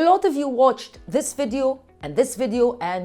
lot of you watched this video and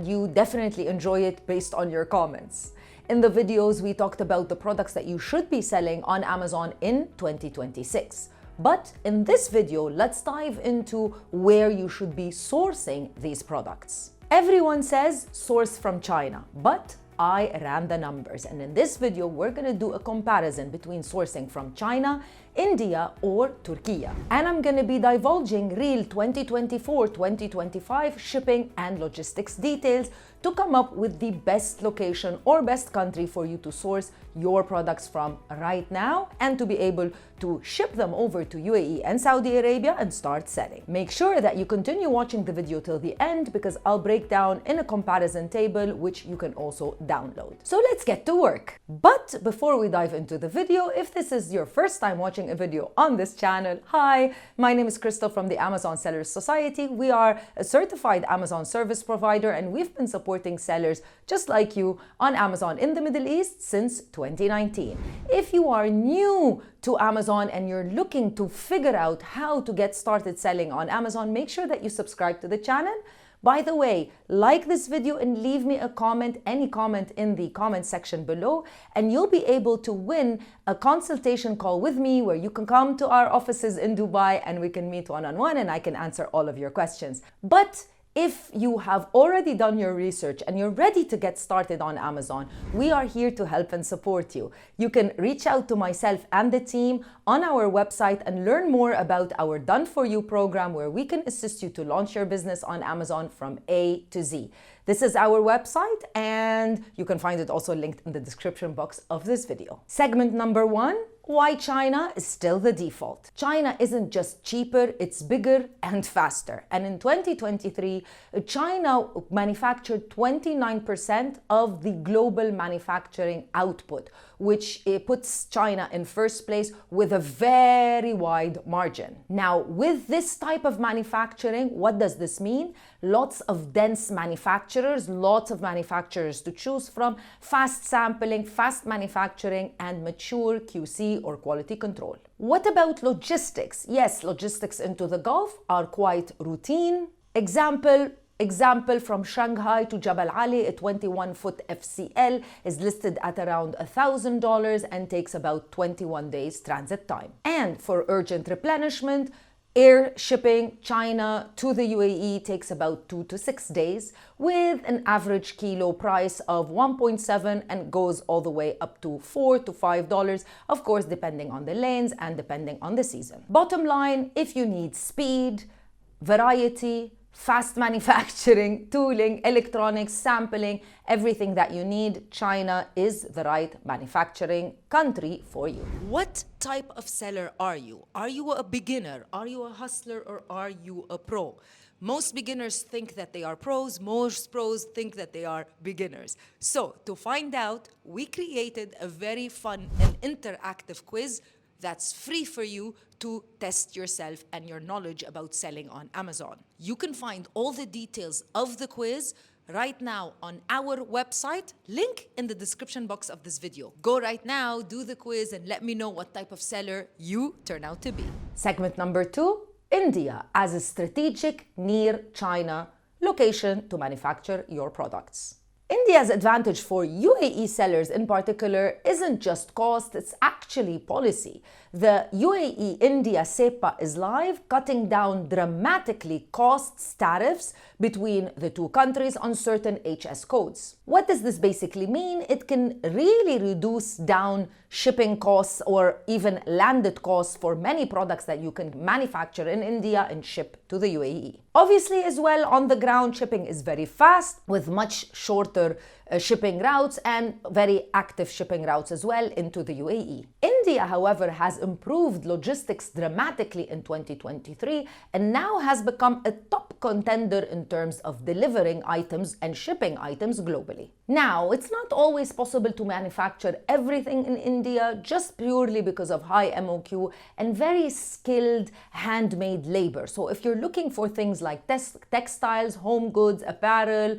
you definitely enjoy it based on your comments. In the videos, we talked about the products that you should be selling on Amazon in 2026. But in this video, let's dive into where you should be sourcing these products. Everyone says source from China, but I ran the numbers, and in this video we're going to do a comparison between sourcing from China, India or Turkey. And I'm going to be divulging real 2024-2025 shipping and logistics details to come up with the best location or best country for you to source your products from right now and to be able to ship them over to UAE and Saudi Arabia and start selling. Make sure that you continue watching the video till the end because I'll break down in a comparison table which you can also download. So let's get to work. But before we dive into the video, if this is your first time watching a video on this channel, hi, my name is Crystal from the Amazon Sellers Society. We are a certified Amazon service provider and we've been supporting sellers just like you on Amazon in the Middle East since 2019. If you are new to Amazon and you're looking to figure out how to get started selling on Amazon, make sure that you subscribe to the channel. By the way, like this video and leave me a comment, any comment in the comment section below, and you'll be able to win a consultation call with me where you can come to our offices in Dubai and we can meet one-on-one and I can answer all of your questions. But if you have already done your research and you're ready to get started on Amazon, we are here to help and support you. You can reach out to myself and the team on our website and learn more about our Done For You program where we can assist you to launch your business on Amazon from A to Z. This is our website and you can find it also linked in the description box of this video. Segment number 1. Why China is still the default. China isn't just cheaper, it's bigger and faster. And in 2023, China manufactured 29% of the global manufacturing output, which puts China in first place with a very wide margin. Now, with this type of manufacturing, what does this mean? Lots of dense manufacturers, lots of manufacturers to choose from, fast sampling, fast manufacturing, and mature QC or quality control. What about logistics? Yes, logistics into the Gulf are quite routine. Example from Shanghai to Jabal Ali, a 21-foot FCL is listed at around $1,000 and takes about 21 days transit time. And for urgent replenishment, air shipping China to the UAE takes about 2 to 6 days with an average kilo price of 1.7 and goes all the way up to $4 to $5, of course, depending on the lanes and depending on the season. Bottom line, if you need speed, variety, fast manufacturing, tooling, electronics, sampling, everything that you need, China is the right manufacturing country for you. What type of seller are you? Are you a beginner? Are you a hustler or are you a pro? Most beginners think that they are pros. Most pros think that they are beginners. So to find out, we created a very fun and interactive quiz that's free for you to test yourself and your knowledge about selling on Amazon. You can find all the details of the quiz right now on our website, link in the description box of this video. Go right now, do the quiz, and let me know what type of seller you turn out to be. Segment number 2, India as a strategic near China location to manufacture your products. India's advantage for UAE sellers in particular isn't just cost, it's actually policy. The UAE-India SEPA is live, cutting down dramatically costs tariffs between the two countries on certain HS codes. What does this basically mean? It can really reduce down shipping costs or even landed costs for many products that you can manufacture in India and ship to the UAE. Obviously, as well, on the ground, shipping is very fast with much shorter shipping routes and very active shipping routes as well into the UAE. India, however, has improved logistics dramatically in 2023 and now has become a top contender in terms of delivering items and shipping items globally. Now, it's not always possible to manufacture everything in India just purely because of high MOQ and very skilled handmade labor. So if you're looking for things like textiles, home goods, apparel,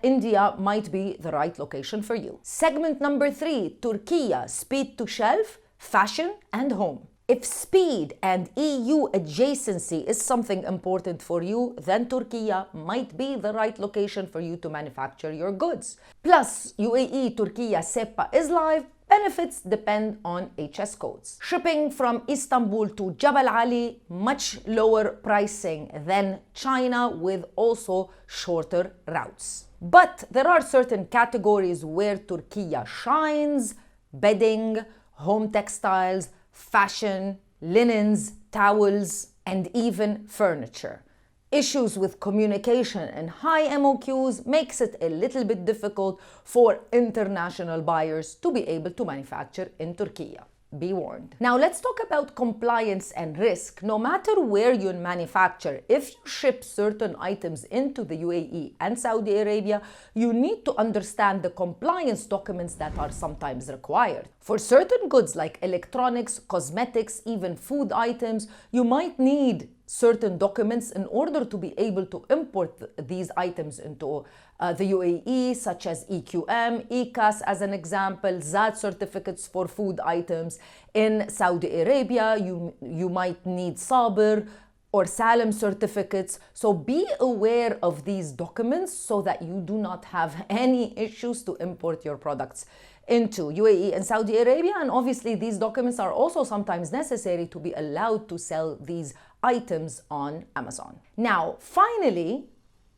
India might be the right location for you. Segment number 3, Turkey, speed to shelf, fashion and home. If speed and EU adjacency is something important for you, then Turkey might be the right location for you to manufacture your goods. Plus, UAE Turkey SEPA is live. Benefits depend on HS codes. Shipping from Istanbul to Jabal Ali, much lower pricing than China with also shorter routes. But there are certain categories where Turkey shines: bedding, home textiles, fashion, linens, towels, and even furniture. Issues with communication and high MOQs makes it a little bit difficult for international buyers to be able to manufacture in Turkey. Be warned. Now let's talk about compliance and risk. No matter where you manufacture, if you ship certain items into the UAE and Saudi Arabia, you need to understand the compliance documents that are sometimes required. For certain goods like electronics, cosmetics, even food items, you might need certain documents in order to be able to import these items into the UAE, such as EQM, ECAS as an example, ZAT certificates for food items. In Saudi Arabia, you might need Sabr or Salam certificates. So be aware of these documents so that you do not have any issues to import your products into UAE and Saudi Arabia. And obviously these documents are also sometimes necessary to be allowed to sell these items on Amazon. Now, finally,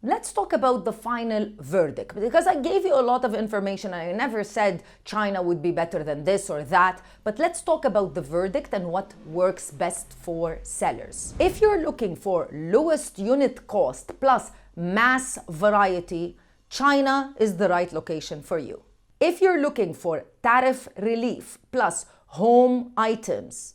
let's talk about the final verdict, because I gave you a lot of information and I never said China would be better than this or that, but let's talk about the verdict and what works best for sellers. If you're looking for lowest unit cost plus mass variety, China is the right location for you. If you're looking for tariff relief plus home items,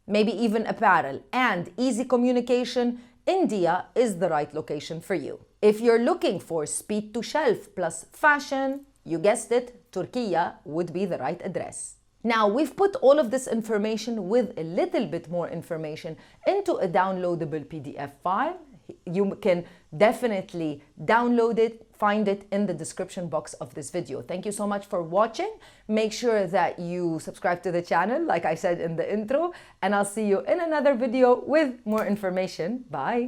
maybe even apparel, and easy communication, India is the right location for you. If you're looking for speed to shelf plus fashion, you guessed it, Turkey would be the right address. Now, we've put all of this information with a little bit more information into a downloadable PDF file. You can definitely download it, find it in the description box of this video. Thank you so much for watching. Make sure that you subscribe to the channel, like I said in the intro, and I'll see you in another video with more information. Bye.